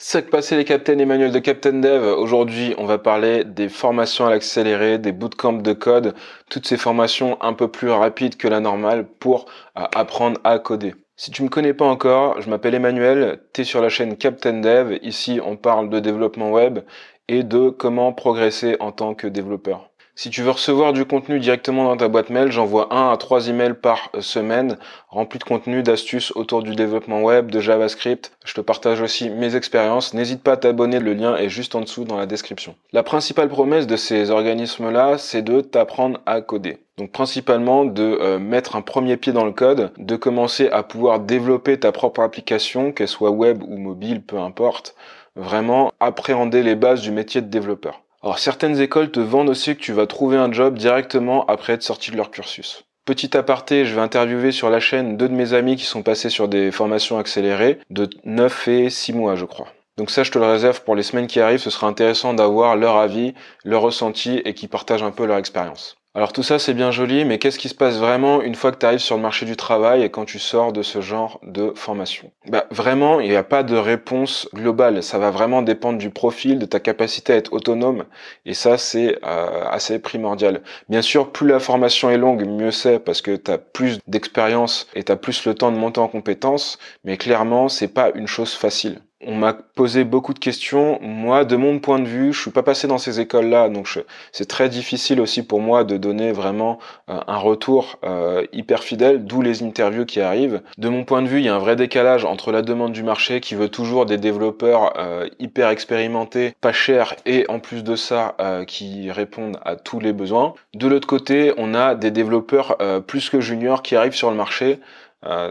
Sac passé les captains, Emmanuel de Captain Dev. Aujourd'hui, on va parler des formations à l'accéléré, des bootcamps de code, toutes ces formations un peu plus rapides que la normale pour apprendre à coder. Si tu me connais pas encore, je m'appelle Emmanuel, t'es sur la chaîne Captain Dev. Ici, on parle de développement web et de comment progresser en tant que développeur. Si tu veux recevoir du contenu directement dans ta boîte mail, j'envoie 1 à 3 emails par semaine remplis de contenu, d'astuces autour du développement web, de JavaScript. Je te partage aussi mes expériences. N'hésite pas à t'abonner, le lien est juste en dessous dans la description. La principale promesse de ces organismes-là, c'est de t'apprendre à coder. Donc principalement de mettre un premier pied dans le code, de commencer à pouvoir développer ta propre application, qu'elle soit web ou mobile, peu importe. Vraiment appréhender les bases du métier de développeur. Alors certaines écoles te vendent aussi que tu vas trouver un job directement après être sorti de leur cursus. Petit aparté, je vais interviewer sur la chaîne 2 de mes amis qui sont passés sur des formations accélérées de 9 et 6 mois je crois. Donc ça je te le réserve pour les semaines qui arrivent, ce sera intéressant d'avoir leur avis, leur ressenti et qu'ils partagent un peu leur expérience. Alors tout ça c'est bien joli, mais qu'est-ce qui se passe vraiment une fois que tu arrives sur le marché du travail et quand tu sors de ce genre de formation? Vraiment, il n'y a pas de réponse globale, ça va vraiment dépendre du profil, de ta capacité à être autonome, et ça c'est assez primordial. Bien sûr, plus la formation est longue, mieux c'est, parce que tu as plus d'expérience et tu as plus le temps de monter en compétences, mais clairement c'est pas une chose facile. On m'a posé beaucoup de questions. Moi, de mon point de vue, je suis pas passé dans ces écoles-là, donc c'est très difficile aussi pour moi de donner vraiment un retour hyper fidèle, d'où les interviews qui arrivent. De mon point de vue, il y a un vrai décalage entre la demande du marché qui veut toujours des développeurs hyper expérimentés, pas chers, et en plus de ça, qui répondent à tous les besoins. De l'autre côté, on a des développeurs plus que juniors qui arrivent sur le marché.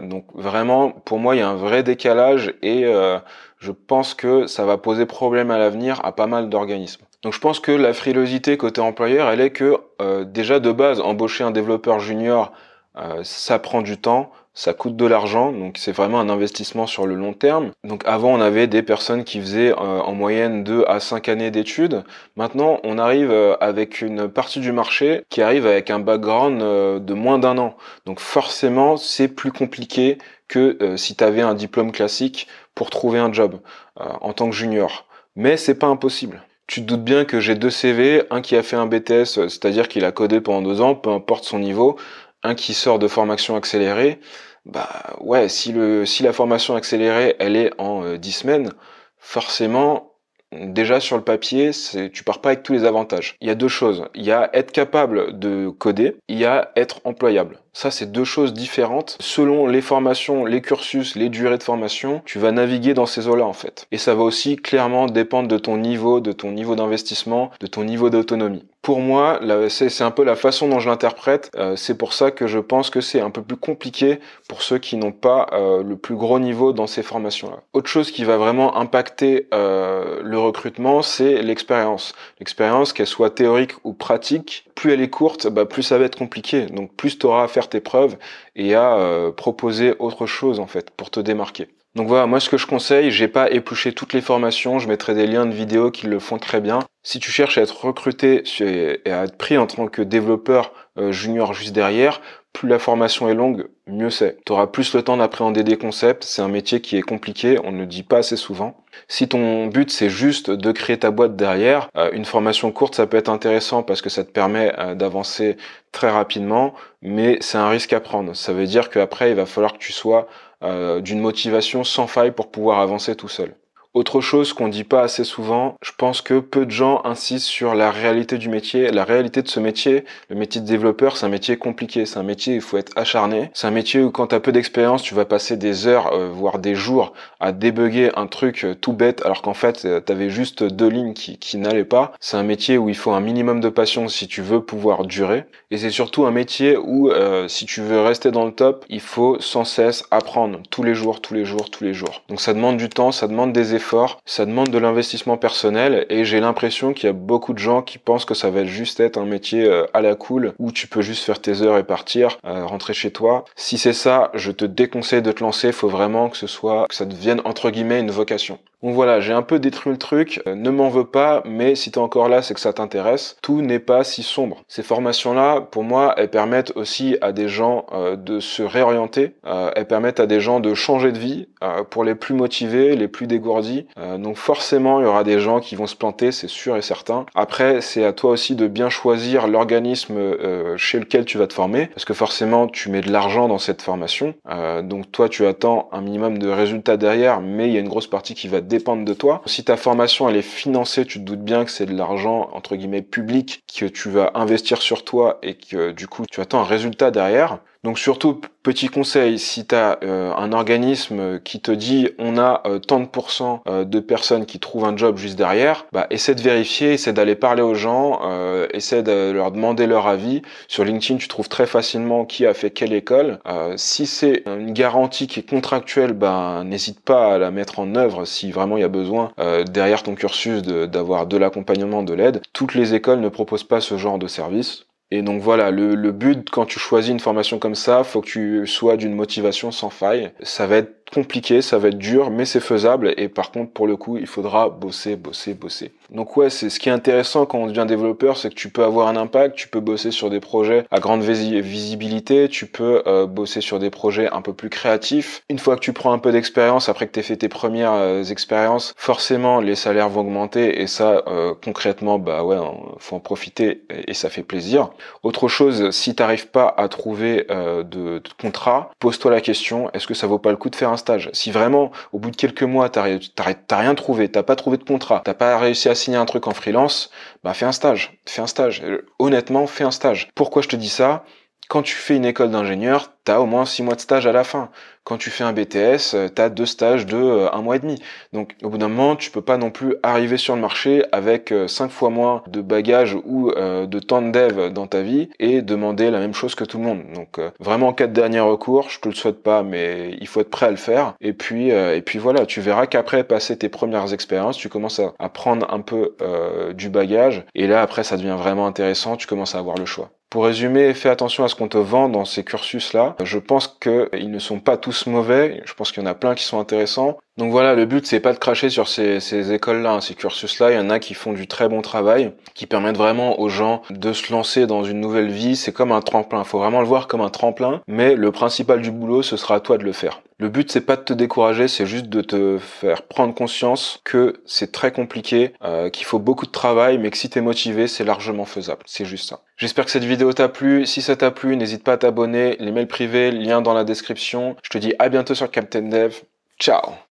Donc vraiment, pour moi, il y a un vrai décalage et je pense que ça va poser problème à l'avenir à pas mal d'organismes. Donc je pense que la frilosité côté employeur, elle est que déjà de base, embaucher un développeur junior, ça prend du temps, ça coûte de l'argent, donc c'est vraiment un investissement sur le long terme. Donc avant, on avait des personnes qui faisaient en moyenne 2 à 5 années d'études. Maintenant, on arrive avec une partie du marché qui arrive avec un background de moins d'un an. Donc forcément, c'est plus compliqué que si tu avais un diplôme classique pour trouver un job en tant que junior. Mais c'est pas impossible. Tu te doutes bien que j'ai 2 CV, un qui a fait un BTS, c'est-à-dire qu'il a codé pendant 2 ans, peu importe son niveau, un qui sort de formation accélérée. Ouais, si la formation accélérée, elle est en 10 semaines, forcément, déjà sur le papier, tu pars pas avec tous les avantages. Il y a 2 choses. Il y a être capable de coder, il y a être employable. Ça, c'est 2 choses différentes. Selon les formations, les cursus, les durées de formation, tu vas naviguer dans ces eaux-là, en fait. Et ça va aussi clairement dépendre de ton niveau d'investissement, de ton niveau d'autonomie. Pour moi, c'est un peu la façon dont je l'interprète. C'est pour ça que je pense que c'est un peu plus compliqué pour ceux qui n'ont pas le plus gros niveau dans ces formations-là. Autre chose qui va vraiment impacter le recrutement, c'est l'expérience. L'expérience, qu'elle soit théorique ou pratique, plus elle est courte, plus ça va être compliqué. Donc plus tu auras à faire tes preuves et à proposer autre chose en fait pour te démarquer. Donc voilà, moi ce que je conseille, j'ai pas épluché toutes les formations, je mettrai des liens de vidéos qui le font très bien. Si tu cherches à être recruté et à être pris en tant que développeur junior juste derrière, plus la formation est longue, mieux c'est. Tu auras plus le temps d'appréhender des concepts, c'est un métier qui est compliqué, on ne le dit pas assez souvent. Si ton but c'est juste de créer ta boîte derrière, une formation courte ça peut être intéressant parce que ça te permet d'avancer très rapidement, mais c'est un risque à prendre. Ça veut dire qu'après il va falloir que tu sois d'une motivation sans faille pour pouvoir avancer tout seul. Autre chose qu'on dit pas assez souvent, je pense que peu de gens insistent sur la réalité du métier. La réalité de ce métier, le métier de développeur, c'est un métier compliqué. C'est un métier où il faut être acharné. C'est un métier où quand tu as peu d'expérience, tu vas passer des heures, voire des jours à débugger un truc tout bête alors qu'en fait, tu avais juste 2 lignes qui n'allaient pas. C'est un métier où il faut un minimum de patience si tu veux pouvoir durer. Et c'est surtout un métier où si tu veux rester dans le top, il faut sans cesse apprendre tous les jours. Donc ça demande du temps, ça demande des efforts, ça demande de l'investissement personnel et j'ai l'impression qu'il y a beaucoup de gens qui pensent que ça va juste être un métier à la cool où tu peux juste faire tes heures et partir, rentrer chez toi. Si c'est ça, je te déconseille de te lancer, faut vraiment que ça devienne entre guillemets une vocation. Donc voilà, j'ai un peu détruit le truc, ne m'en veux pas, mais si t'es encore là, c'est que ça t'intéresse. Tout n'est pas si sombre. Ces formations-là, pour moi, elles permettent aussi à des gens de se réorienter, elles permettent à des gens de changer de vie, pour les plus motivés, les plus dégourdis. Donc forcément, il y aura des gens qui vont se planter, c'est sûr et certain. Après, c'est à toi aussi de bien choisir l'organisme chez lequel tu vas te former, parce que forcément, tu mets de l'argent dans cette formation. Donc toi, tu attends un minimum de résultats derrière, mais il y a une grosse partie qui va dépendre de toi. Si ta formation elle est financée, tu te doutes bien que c'est de l'argent entre guillemets public que tu vas investir sur toi et que du coup tu attends un résultat derrière. Donc surtout, petit conseil, si tu as un organisme qui te dit on a tant de pourcents de personnes qui trouvent un job juste derrière, bah essaie de vérifier, essaie d'aller parler aux gens, essaie de leur demander leur avis. Sur LinkedIn, tu trouves très facilement qui a fait quelle école. Si c'est une garantie qui est contractuelle, bah n'hésite pas à la mettre en œuvre si vraiment il y a besoin derrière ton cursus d'avoir de l'accompagnement, de l'aide. Toutes les écoles ne proposent pas ce genre de service. Et donc voilà, le but quand tu choisis une formation comme ça, faut que tu sois d'une motivation sans faille. Ça va être compliqué, ça va être dur, mais c'est faisable. Et par contre, pour le coup, il faudra bosser, bosser, bosser. Donc ouais, c'est ce qui est intéressant quand on devient développeur, c'est que tu peux avoir un impact, tu peux bosser sur des projets à grande visibilité, tu peux bosser sur des projets un peu plus créatifs. Une fois que tu prends un peu d'expérience, après que tu aies fait tes premières expériences, forcément les salaires vont augmenter et ça, concrètement, bah ouais, faut en profiter et ça fait plaisir. Autre chose, si t'arrives pas à trouver de contrat, pose-toi la question, est-ce que ça vaut pas le coup de faire un stage? Si vraiment, au bout de quelques mois, t'as rien trouvé, t'as pas trouvé de contrat, t'as pas réussi à signer un truc en freelance, bah fais un stage. Honnêtement, fais un stage. Pourquoi je te dis ça? Quand tu fais une école d'ingénieur, t'as au moins 6 mois de stage à la fin. Quand tu fais un BTS, t'as 2 stages de 1 mois et demi. Donc au bout d'un moment, tu peux pas non plus arriver sur le marché avec 5 fois moins de bagages ou de temps de dev dans ta vie et demander la même chose que tout le monde. Donc vraiment en cas de dernier recours, je te le souhaite pas, mais il faut être prêt à le faire. Et puis voilà, tu verras qu'après passer tes premières expériences, tu commences à prendre un peu du bagage et là après ça devient vraiment intéressant, tu commences à avoir le choix. Pour résumer, fais attention à ce qu'on te vend dans ces cursus-là. Je pense qu'ils ne sont pas tous mauvais. Je pense qu'il y en a plein qui sont intéressants. Donc voilà, le but, c'est pas de cracher sur ces écoles-là, ces cursus-là. Il y en a qui font du très bon travail, qui permettent vraiment aux gens de se lancer dans une nouvelle vie. C'est comme un tremplin. Faut vraiment le voir comme un tremplin. Mais le principal du boulot, ce sera à toi de le faire. Le but, c'est pas de te décourager, c'est juste de te faire prendre conscience que c'est très compliqué, qu'il faut beaucoup de travail, mais que si t'es motivé, c'est largement faisable. C'est juste ça. J'espère que cette vidéo t'a plu. Si ça t'a plu, n'hésite pas à t'abonner. Les mails privés, lien dans la description. Je te dis à bientôt sur Captain Dev. Ciao!